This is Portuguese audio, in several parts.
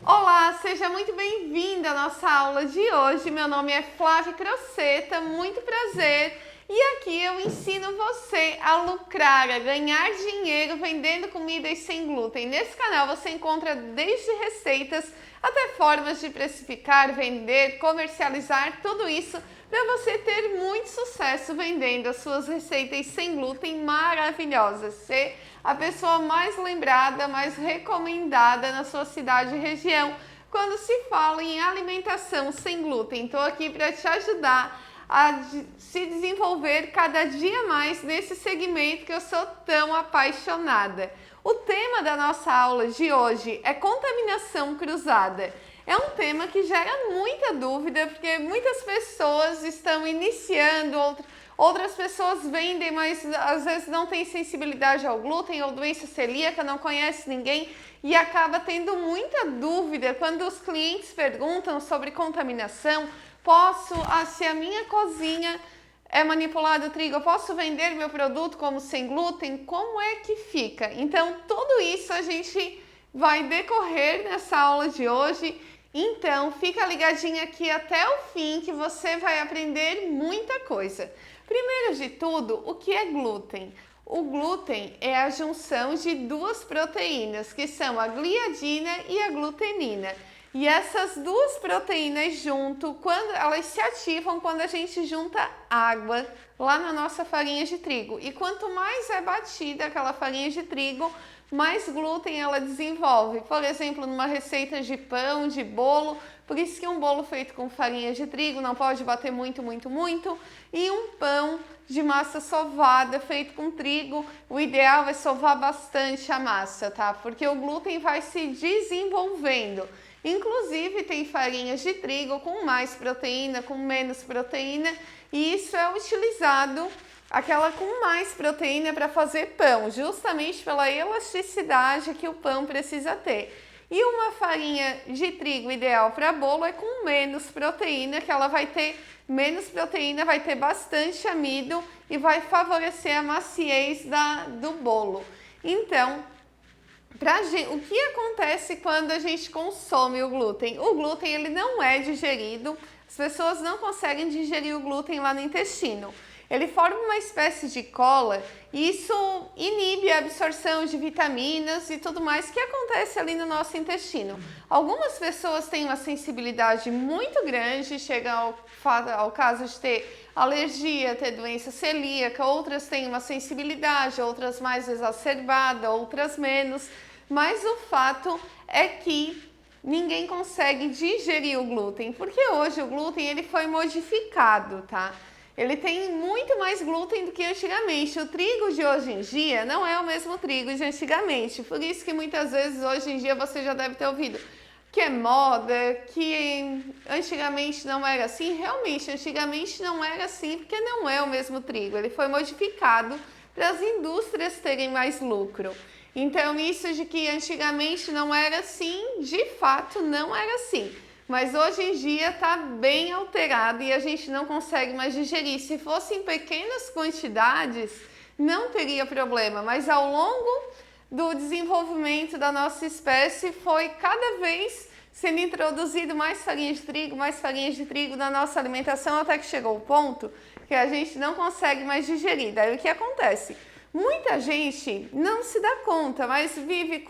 Olá, seja muito bem-vinda à nossa aula de hoje. Meu nome é Flávia Croceta, muito prazer. E aqui eu ensino você a lucrar, a ganhar dinheiro vendendo comidas sem glúten. Nesse canal você encontra desde receitas até formas de precificar, vender, comercializar, tudo isso para você ter muito sucesso vendendo as suas receitas sem glúten maravilhosas. Ser a pessoa mais lembrada, mais recomendada na sua cidade e região quando se fala em alimentação sem glúten. Estou aqui para te ajudar a se desenvolver cada dia mais nesse segmento que eu sou tão apaixonada. O tema da nossa aula de hoje é contaminação cruzada. É um tema que gera muita dúvida, porque muitas pessoas estão iniciando, outras pessoas vendem, mas às vezes não tem sensibilidade ao glúten ou doença celíaca, não conhece ninguém e acaba tendo muita dúvida quando os clientes perguntam sobre contaminação. Se a minha cozinha é manipulado trigo, eu posso vender meu produto como sem glúten? Como é que fica? Então, tudo isso a gente vai decorrer nessa aula de hoje. Então, fica ligadinha aqui até o fim que você vai aprender muita coisa. Primeiro de tudo, o que é glúten? O glúten é a junção de duas proteínas, que são a gliadina e a glutenina. E essas duas proteínas quando elas se ativam quando a gente junta água lá na nossa farinha de trigo. E quanto mais é batida aquela farinha de trigo, mais glúten ela desenvolve. Por exemplo, numa receita de pão, de bolo, por isso que um bolo feito com farinha de trigo não pode bater muito. E um pão de massa sovada feito com trigo, o ideal é sovar bastante a massa, tá? Porque o glúten vai se desenvolvendo. Inclusive tem farinhas de trigo com mais proteína, com menos proteína, e isso é utilizado aquela com mais proteína para fazer pão, justamente pela elasticidade que o pão precisa ter. E uma farinha de trigo ideal para bolo é com menos proteína, que ela vai ter menos proteína, vai ter bastante amido e vai favorecer a maciez do bolo. Então, o que acontece quando a gente consome o glúten? O glúten ele não é digerido, as pessoas não conseguem digerir o glúten lá no intestino. Ele forma uma espécie de cola e isso inibe a absorção de vitaminas e tudo mais que acontece ali no nosso intestino. Algumas pessoas têm uma sensibilidade muito grande, chega ao caso de ter alergia, ter doença celíaca, outras têm uma sensibilidade, outras mais exacerbada, outras menos, mas o fato é que ninguém consegue digerir o glúten, porque hoje o glúten ele foi modificado, tá? Ele tem muito mais glúten do que antigamente. O trigo de hoje em dia não é o mesmo trigo de antigamente. Por isso que muitas vezes hoje em dia você já deve ter ouvido que é moda, que antigamente não era assim. Realmente, antigamente não era assim, porque não é o mesmo trigo. Ele foi modificado para as indústrias terem mais lucro. Então, isso de que antigamente não era assim, de fato não era assim. Mas hoje em dia está bem alterado e a gente não consegue mais digerir. Se fosse em pequenas quantidades, não teria problema, mas ao longo do desenvolvimento da nossa espécie foi cada vez sendo introduzido mais farinha de trigo na nossa alimentação, até que chegou o ponto que a gente não consegue mais digerir. Daí o que acontece? Muita gente não se dá conta, mas vive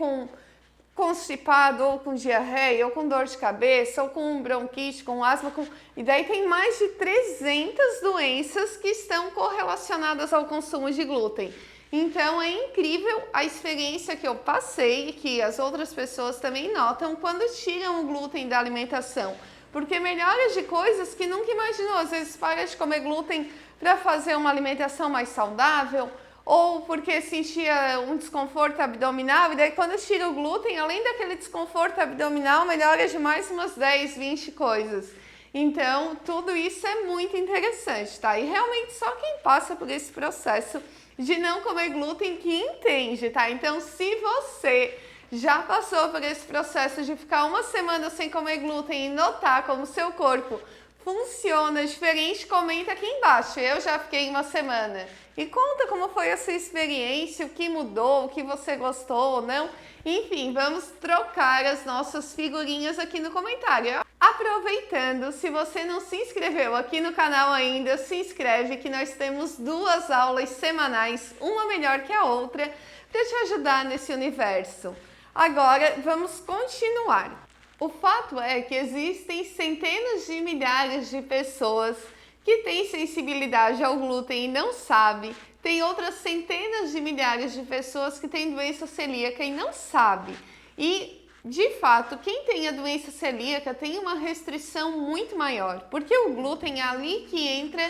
constipado, ou com diarreia, ou com dor de cabeça, ou com bronquite, com asma, e daí tem mais de 300 doenças que estão correlacionadas ao consumo de glúten. Então é incrível a experiência que eu passei e que as outras pessoas também notam quando tiram o glúten da alimentação, porque melhora de coisas que nunca imaginou. Às vezes para de comer glúten para fazer uma alimentação mais saudável, ou porque sentia um desconforto abdominal, e daí quando tira o glúten, além daquele desconforto abdominal, melhora de mais umas 10, 20 coisas. Então, tudo isso é muito interessante, tá? E realmente só quem passa por esse processo de não comer glúten que entende, tá? Então, se você já passou por esse processo de ficar uma semana sem comer glúten e notar como seu corpo funciona diferente, comenta aqui embaixo. Eu já fiquei uma semana. E conta como foi a sua experiência, o que mudou, o que você gostou ou não. Enfim, vamos trocar as nossas figurinhas aqui no comentário. Aproveitando, se você não se inscreveu aqui no canal ainda, se inscreve que nós temos 2 aulas semanais, uma melhor que a outra, para te ajudar nesse universo. Agora, vamos continuar. O fato é que existem centenas de milhares de pessoas que têm sensibilidade ao glúten e não sabem. Tem outras centenas de milhares de pessoas que têm doença celíaca e não sabem. E, de fato, quem tem a doença celíaca tem uma restrição muito maior, porque o glúten é ali que entra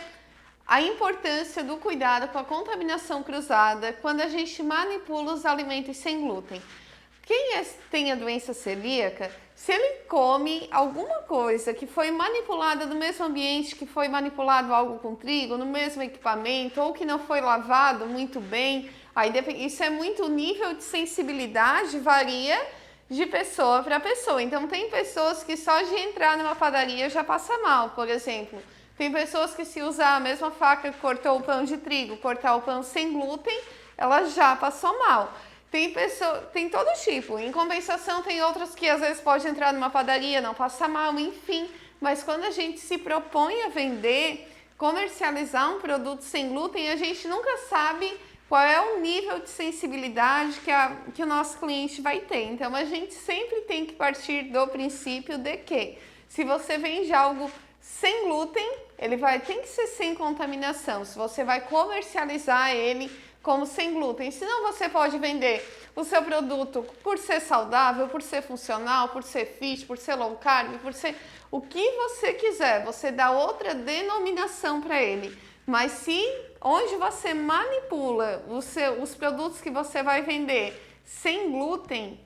a importância do cuidado com a contaminação cruzada quando a gente manipula os alimentos sem glúten. Quem tem a doença celíaca, se ele come alguma coisa que foi manipulada no mesmo ambiente que foi manipulado algo com trigo, no mesmo equipamento, ou que não foi lavado muito bem, aí isso é muito, o nível de sensibilidade varia de pessoa para pessoa. Então tem pessoas que só de entrar numa padaria já passa mal, por exemplo. Tem pessoas que se usar a mesma faca que cortou o pão de trigo, cortar o pão sem glúten, ela já passou mal. Tem todo tipo. Em compensação, tem outras que às vezes pode entrar numa padaria, não passa mal, enfim. Mas quando a gente se propõe a vender, comercializar um produto sem glúten, a gente nunca sabe qual é o nível de sensibilidade que o nosso cliente vai ter. Então, a gente sempre tem que partir do princípio de que, se você vende algo sem glúten, tem que ser sem contaminação. Se você vai comercializar ele como sem glúten, senão você pode vender o seu produto por ser saudável, por ser funcional, por ser fit, por ser low carb, por ser o que você quiser, você dá outra denominação para ele. Mas se onde você manipula os produtos que você vai vender sem glúten,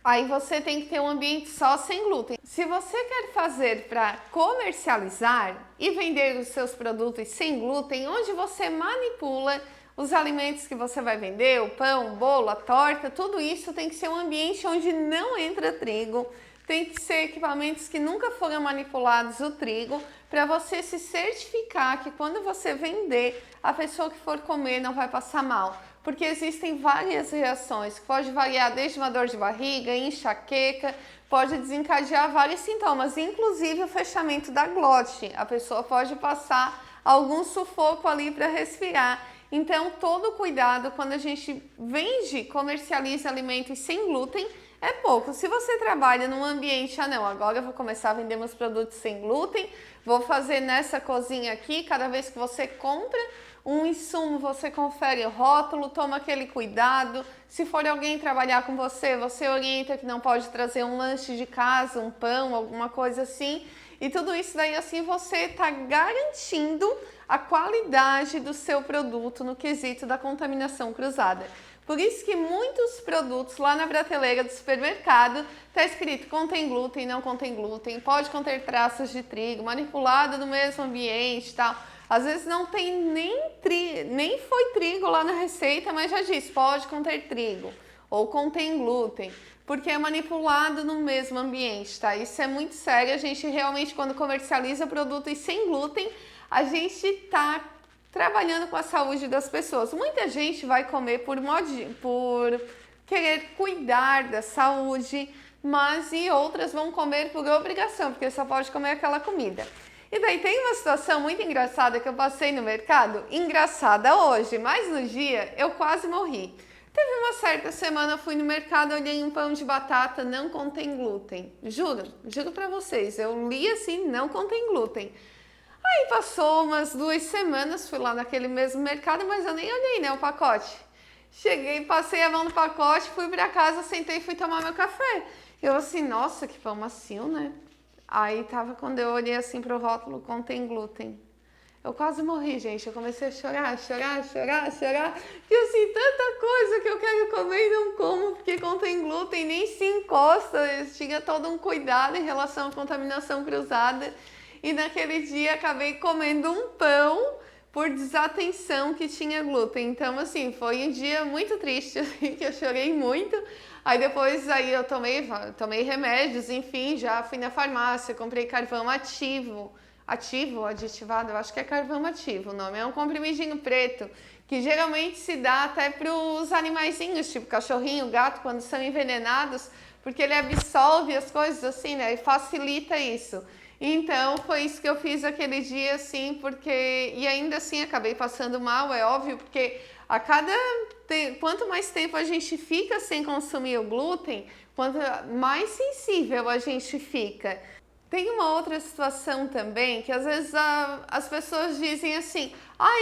aí você tem que ter um ambiente só sem glúten. Se você quer fazer para comercializar e vender os seus produtos sem glúten, onde você manipula os alimentos que você vai vender, o pão, o bolo, a torta, tudo isso tem que ser um ambiente onde não entra trigo, tem que ser equipamentos que nunca foram manipulados o trigo, para você se certificar que quando você vender, a pessoa que for comer não vai passar mal. Porque existem várias reações, que pode variar desde uma dor de barriga, enxaqueca, pode desencadear vários sintomas, inclusive o fechamento da glote. A pessoa pode passar algum sufoco ali para respirar. Então, todo cuidado quando a gente vende, comercializa alimentos sem glúten é pouco. Se você trabalha num ambiente, agora eu vou começar a vender meus produtos sem glúten, vou fazer nessa cozinha aqui, cada vez que você compra um insumo, você confere o rótulo, toma aquele cuidado. Se for alguém trabalhar com você, você orienta que não pode trazer um lanche de casa, um pão, alguma coisa assim. E tudo isso daí, assim, você está garantindo a qualidade do seu produto no quesito da contaminação cruzada. Por isso que muitos produtos lá na prateleira do supermercado está escrito contém glúten, não contém glúten, pode conter traços de trigo, manipulado no mesmo ambiente e tal. Às vezes não tem nem foi trigo lá na receita, mas já diz, pode conter trigo ou contém glúten, porque é manipulado no mesmo ambiente, tá? Isso é muito sério, a gente realmente quando comercializa produtos sem glúten, a gente está trabalhando com a saúde das pessoas. Muita gente vai comer por querer cuidar da saúde, mas outras vão comer por obrigação, porque só pode comer aquela comida. E daí tem uma situação muito engraçada que eu passei no mercado, engraçada hoje, mas no dia eu quase morri. Teve uma certa semana, eu fui no mercado, olhei um pão de batata, não contém glúten. Juro pra vocês, eu li assim, não contém glúten. Aí passou umas 2 semanas, fui lá naquele mesmo mercado, mas eu nem olhei, né, o pacote. Cheguei, passei a mão no pacote, fui pra casa, sentei e fui tomar meu café. Eu assim, nossa, que pão macio, né? Aí tava, quando eu olhei assim pro rótulo, contém glúten. Eu quase morri, gente. Eu comecei a chorar. E assim, tanta coisa que eu quero comer e não como, porque contém glúten, nem se encosta. Eu tinha todo um cuidado em relação à contaminação cruzada. E naquele dia acabei comendo um pão por desatenção que tinha glúten. Então, assim, foi um dia muito triste, assim, que eu chorei muito. Aí depois eu tomei remédios, enfim, já fui na farmácia, comprei carvão ativo. ativo, aditivado, eu acho que é carvão ativo o nome, é um comprimidinho preto, que geralmente se dá até para os animaizinhos, tipo cachorrinho, gato, quando são envenenados, porque ele absorve as coisas assim, né, e facilita isso. Então, foi isso que eu fiz aquele dia, assim, porque... E ainda assim, acabei passando mal, é óbvio, porque quanto mais tempo a gente fica sem consumir o glúten, quanto mais sensível a gente fica. Tem uma outra situação também, que às vezes as pessoas dizem assim,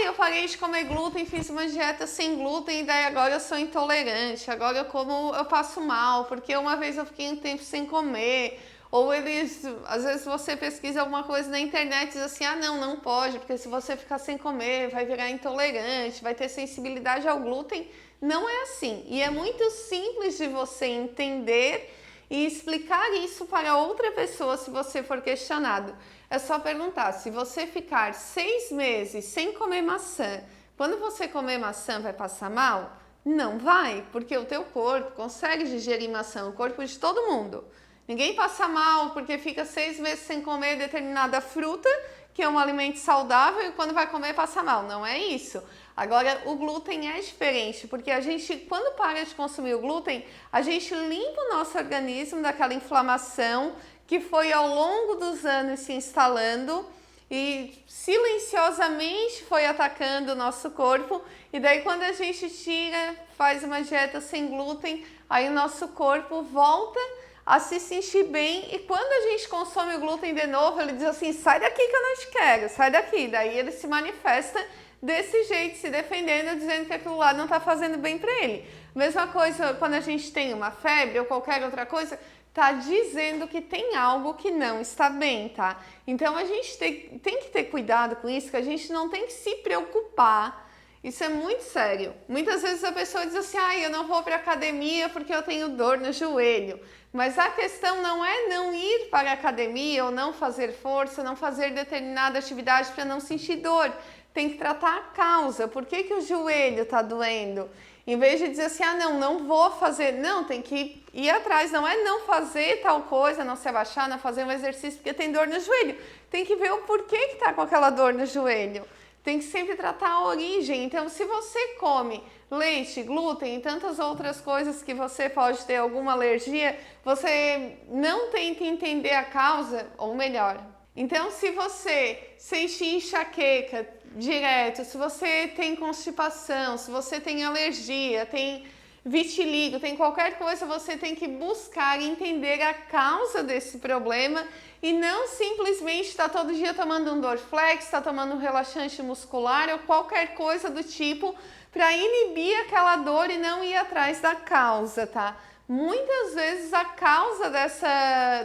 eu parei de comer glúten, fiz uma dieta sem glúten, e daí agora eu sou intolerante, agora eu passo mal, porque uma vez eu fiquei um tempo sem comer. Ou às vezes você pesquisa alguma coisa na internet e diz assim, não pode, porque se você ficar sem comer, vai virar intolerante, vai ter sensibilidade ao glúten. Não é assim. E é muito simples de você entender e explicar isso para outra pessoa se você for questionado. É só perguntar, se você ficar 6 meses sem comer maçã, quando você comer maçã vai passar mal? Não vai, porque o teu corpo consegue digerir maçã, o corpo de todo mundo. Ninguém passa mal porque fica 6 meses sem comer determinada fruta, que é um alimento saudável, e quando vai comer passa mal. Não é isso. Agora, o glúten é diferente, porque a gente, quando para de consumir o glúten, a gente limpa o nosso organismo daquela inflamação que foi ao longo dos anos se instalando e silenciosamente foi atacando o nosso corpo. E daí, quando a gente tira, faz uma dieta sem glúten, aí o nosso corpo volta a se sentir bem, e quando a gente consome o glúten de novo, ele diz assim, sai daqui que eu não te quero, sai daqui. Daí ele se manifesta desse jeito, se defendendo, dizendo que aquilo lá não está fazendo bem para ele. Mesma coisa quando a gente tem uma febre ou qualquer outra coisa, tá dizendo que tem algo que não está bem, tá? Então a gente tem que ter cuidado com isso, que a gente não tem que se preocupar. Isso é muito sério. Muitas vezes a pessoa diz assim, eu não vou para academia porque eu tenho dor no joelho. Mas a questão não é não ir para a academia ou não fazer força, não fazer determinada atividade para não sentir dor. Tem que tratar a causa. Por que o joelho está doendo? Em vez de dizer assim, não vou fazer. Não, tem que ir atrás. Não é não fazer tal coisa, não se abaixar, não fazer um exercício porque tem dor no joelho. Tem que ver o porquê que está com aquela dor no joelho. Tem que sempre tratar a origem. Então, se você come leite, glúten e tantas outras coisas que você pode ter alguma alergia, você não tenta entender a causa, ou melhor. Então, se você sente enxaqueca direto, se você tem constipação, se você tem alergia, tem vitiligo, tem qualquer coisa, você tem que buscar entender a causa desse problema e não simplesmente estar todo dia tomando um Dorflex, estar tomando um relaxante muscular ou qualquer coisa do tipo para inibir aquela dor e não ir atrás da causa, tá? Muitas vezes a causa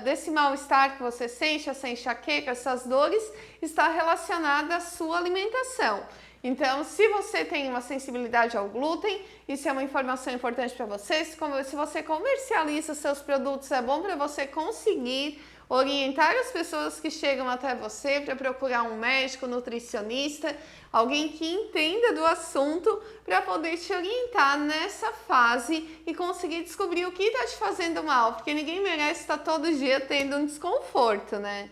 desse mal-estar que você sente, essa enxaqueca, essas dores, está relacionada à sua alimentação. Então, se você tem uma sensibilidade ao glúten, isso é uma informação importante para você. Se você comercializa seus produtos, é bom para você conseguir orientar as pessoas que chegam até você para procurar um médico, nutricionista, alguém que entenda do assunto para poder te orientar nessa fase e conseguir descobrir o que está te fazendo mal, porque ninguém merece estar todo dia tendo um desconforto, né?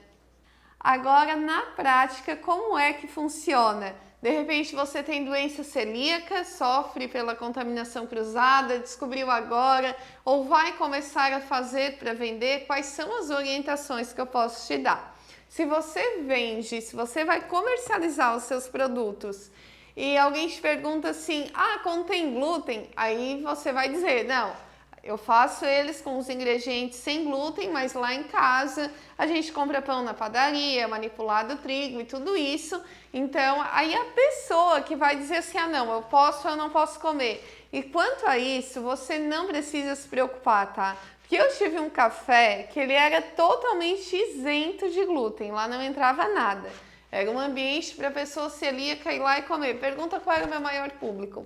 Agora, na prática, como é que funciona? De repente você tem doença celíaca, sofre pela contaminação cruzada, descobriu agora ou vai começar a fazer para vender, quais são as orientações que eu posso te dar? Se você vende, se você vai comercializar os seus produtos e alguém te pergunta assim, contém glúten? Aí você vai dizer, não, eu faço eles com os ingredientes sem glúten, mas lá em casa a gente compra pão na padaria, manipulado trigo e tudo isso. Então, aí a pessoa que vai dizer assim, não, eu posso ou eu não posso comer. E quanto a isso, você não precisa se preocupar, tá? Porque eu tive um café que ele era totalmente isento de glúten, lá não entrava nada. Era um ambiente para a pessoa celíaca ir lá e comer. Pergunta qual era o meu maior público.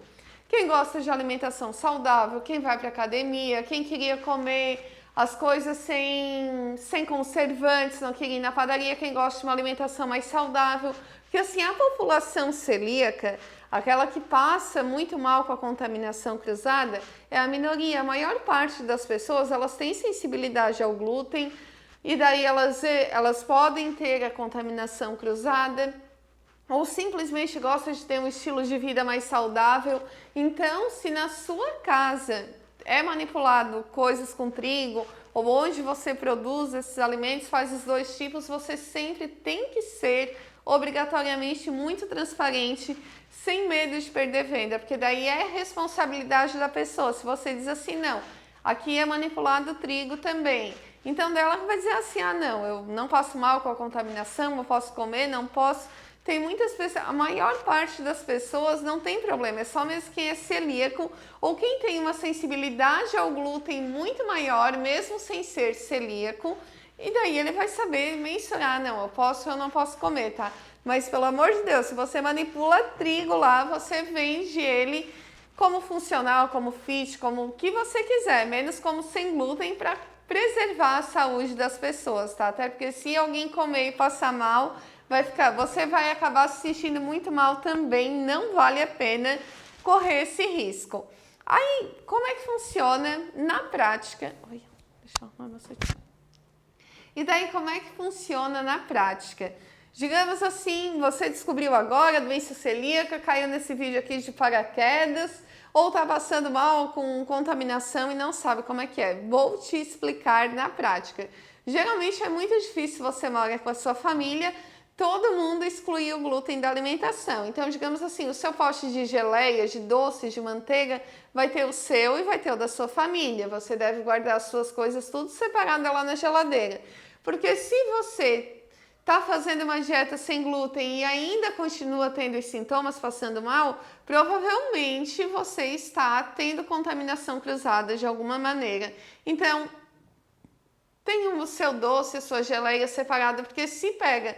Quem gosta de alimentação saudável, quem vai para academia, quem queria comer as coisas sem conservantes, não queria ir na padaria, quem gosta de uma alimentação mais saudável. Porque assim, a população celíaca, aquela que passa muito mal com a contaminação cruzada, é a minoria. A maior parte das pessoas, elas têm sensibilidade ao glúten e daí elas podem ter a contaminação cruzada, ou simplesmente gostam de ter um estilo de vida mais saudável. Então, se na sua casa é manipulado coisas com trigo, ou onde você produz esses alimentos, faz os dois tipos, você sempre tem que ser obrigatoriamente muito transparente, sem medo de perder venda, porque daí é responsabilidade da pessoa. Se você diz assim, não, aqui é manipulado trigo também, então dela vai dizer assim, ah não, eu não passo mal com a contaminação, eu posso comer, não posso. Tem muitas pessoas, a maior parte das pessoas não tem problema, é só mesmo quem é celíaco ou quem tem uma sensibilidade ao glúten muito maior, mesmo sem ser celíaco, e daí ele vai saber mensurar, não, eu posso ou eu não posso comer, tá? Mas pelo amor de Deus, se você manipula trigo lá, você vende ele como funcional, como fit, como o que você quiser, menos como sem glúten para preservar a saúde das pessoas, tá? Até porque se alguém comer e passar mal, você vai acabar se sentindo muito mal também, não vale a pena correr esse risco. Aí, como é que funciona na prática? Olha, deixa eu arrumar meu celular. E daí, como é que funciona na prática? Digamos assim, você descobriu agora a doença celíaca, caiu nesse vídeo aqui de paraquedas, ou está passando mal com contaminação e não sabe como é que é. Vou te explicar na prática. Geralmente é muito difícil, você mora com a sua família, todo mundo excluir o glúten da alimentação. Então, digamos assim, o seu pote de geleia, de doce, de manteiga, vai ter o seu e vai ter o da sua família. Você deve guardar as suas coisas tudo separado lá na geladeira. Porque se você está fazendo uma dieta sem glúten e ainda continua tendo os sintomas, passando mal, provavelmente você está tendo contaminação cruzada de alguma maneira. Então, tenha o seu doce, a sua geleia separada, porque se pega,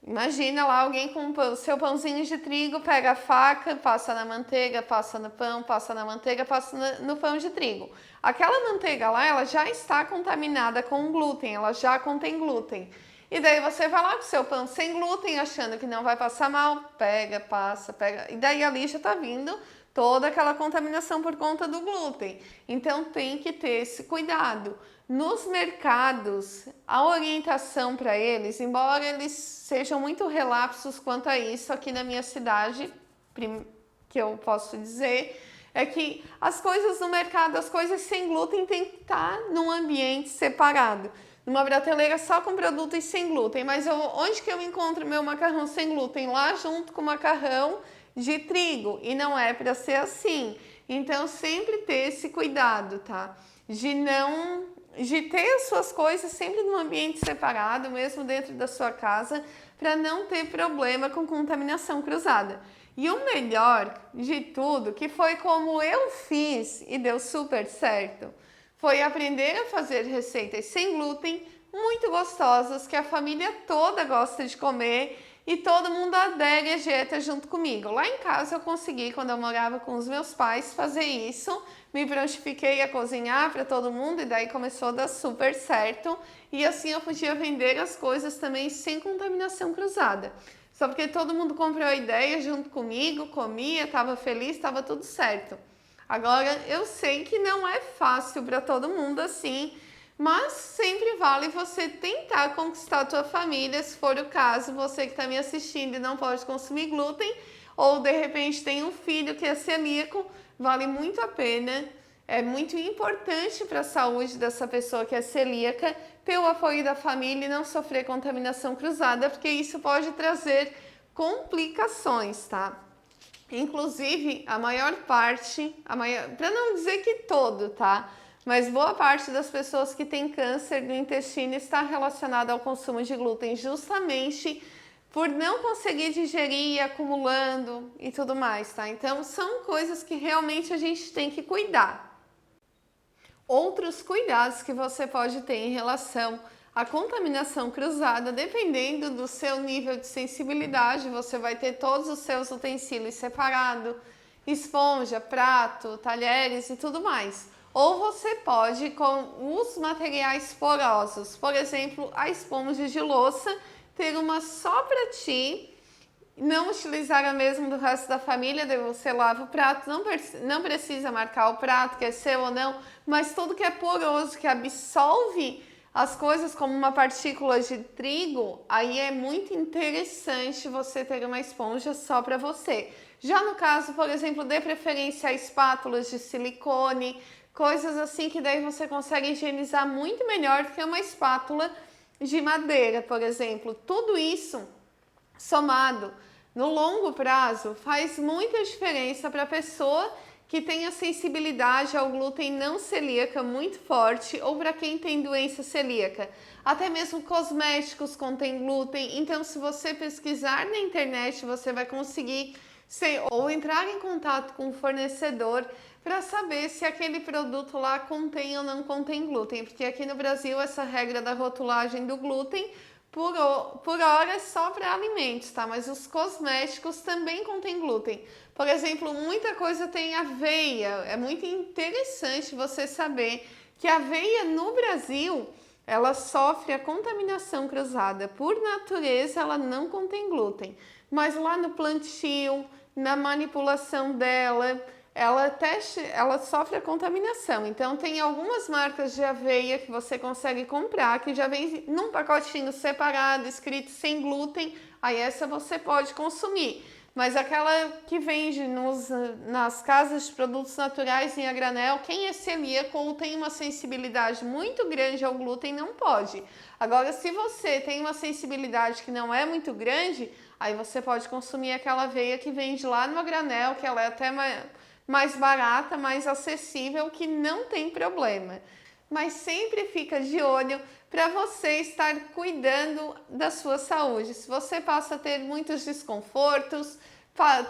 imagina lá alguém com o seu pãozinho de trigo, pega a faca, passa na manteiga, passa no pão, passa na manteiga, passa no pão de trigo. Aquela manteiga lá, ela já está contaminada com glúten, ela já contém glúten. E daí você vai lá com o seu pão sem glúten, achando que não vai passar mal, pega, passa, pega. E daí ali já está vindo toda aquela contaminação por conta do glúten. Então tem que ter esse cuidado. Nos mercados, a orientação para eles, embora eles sejam muito relapsos quanto a isso, aqui na minha cidade, que eu posso dizer, é que as coisas no mercado, as coisas sem glúten tem que estar num ambiente separado. Numa prateleira só com produtos sem glúten, mas onde que eu encontro meu macarrão sem glúten? Lá junto com o macarrão de trigo, e não é para ser assim. Então sempre ter esse cuidado, tá? De ter as suas coisas sempre num ambiente separado, mesmo dentro da sua casa, para não ter problema com contaminação cruzada. E o melhor de tudo, que foi como eu fiz e deu super certo, foi aprender a fazer receitas sem glúten, muito gostosas, que a família toda gosta de comer e todo mundo adere à dieta junto comigo. Lá em casa eu consegui, quando eu morava com os meus pais, fazer isso, me prontifiquei a cozinhar para todo mundo e daí começou a dar super certo. E assim eu podia vender as coisas também sem contaminação cruzada. Só porque todo mundo comprou a ideia junto comigo, comia, estava feliz, estava tudo certo. Agora, eu sei que não é fácil para todo mundo assim, mas sempre vale você tentar conquistar a tua família, se for o caso, você que está me assistindo e não pode consumir glúten, ou de repente tem um filho que é celíaco, vale muito a pena, é muito importante para a saúde dessa pessoa que é celíaca, ter o apoio da família e não sofrer contaminação cruzada, porque isso pode trazer complicações, tá? Inclusive, a maior parte, para não dizer que todo, tá? Mas boa parte das pessoas que têm câncer do intestino está relacionada ao consumo de glúten, justamente por não conseguir digerir, e acumulando e tudo mais, tá? Então, são coisas que realmente a gente tem que cuidar. Outros cuidados que você pode ter em relação à contaminação cruzada, dependendo do seu nível de sensibilidade, você vai ter todos os seus utensílios separados, esponja, prato, talheres e tudo mais. Ou você pode com os materiais porosos, por exemplo, a esponja de louça, ter uma só para ti, não utilizar a mesma do resto da família, daí você lava o prato, não precisa marcar o prato que é seu ou não, mas tudo que é poroso, que absorve as coisas como uma partícula de trigo, aí é muito interessante você ter uma esponja só para você. Já no caso, por exemplo, dê preferência a espátulas de silicone, coisas assim que daí você consegue higienizar muito melhor do que uma espátula de madeira, por exemplo. Tudo isso somado no longo prazo faz muita diferença para a pessoa que tem a sensibilidade ao glúten não celíaca muito forte ou para quem tem doença celíaca. Até mesmo cosméticos contêm glúten, então se você pesquisar na internet você vai conseguir ou entrar em contato com o fornecedor para saber se aquele produto lá contém ou não contém glúten, porque aqui no Brasil essa regra da rotulagem do glúten por hora é só para alimentos, tá? Mas os cosméticos também contêm glúten. Por exemplo, muita coisa tem aveia. É muito interessante você saber que a aveia no Brasil, ela sofre a contaminação cruzada. Por natureza, ela não contém glúten. Mas lá no plantio, na manipulação dela, ela sofre a contaminação. Então tem algumas marcas de aveia que você consegue comprar que já vem num pacotinho separado, escrito sem glúten, aí essa você pode consumir. Mas aquela que vende nas casas de produtos naturais em a granel, quem é celíaco ou tem uma sensibilidade muito grande ao glúten não pode. Agora, se você tem uma sensibilidade que não é muito grande, aí você pode consumir aquela aveia que vende lá no a granel, que ela é até mais barata, mais acessível, que não tem problema. Mas sempre fica de olho para você estar cuidando da sua saúde. Se você passa a ter muitos desconfortos,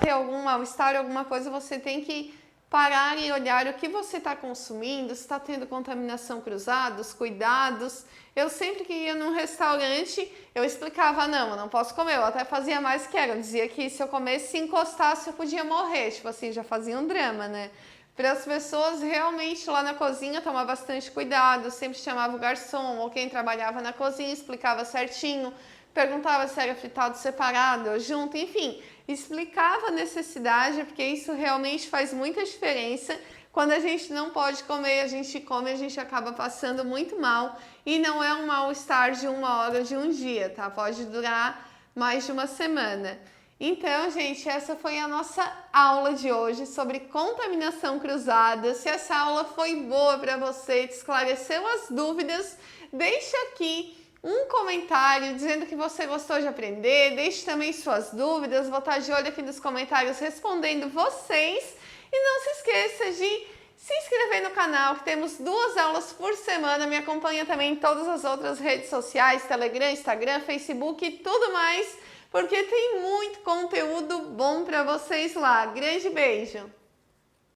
ter algum mal-estar, alguma coisa, você tem que parar e olhar o que você está consumindo, se está tendo contaminação cruzada, os cuidados. Eu sempre que ia num restaurante, eu explicava, não, eu não posso comer, eu até fazia mais que era, eu dizia que se eu comesse, se encostasse, eu podia morrer, tipo assim, já fazia um drama, né? Para as pessoas realmente lá na cozinha tomar bastante cuidado, sempre chamava o garçom ou quem trabalhava na cozinha, explicava certinho, perguntava se era fritado separado ou junto, enfim, explicava a necessidade, porque isso realmente faz muita diferença. Quando a gente não pode comer, a gente come, a gente acaba passando muito mal e não é um mal-estar de 1 hora, de um dia, tá? Pode durar mais de uma semana. Então, gente, essa foi a nossa aula de hoje sobre contaminação cruzada. Se essa aula foi boa para você, te esclareceu as dúvidas, deixa aqui um comentário dizendo que você gostou de aprender, deixe também suas dúvidas, vou estar de olho aqui nos comentários respondendo vocês. E não se esqueça de se inscrever no canal, que temos 2 aulas por semana. Me acompanha também em todas as outras redes sociais, Telegram, Instagram, Facebook e tudo mais, porque tem muito conteúdo bom para vocês lá. Grande beijo!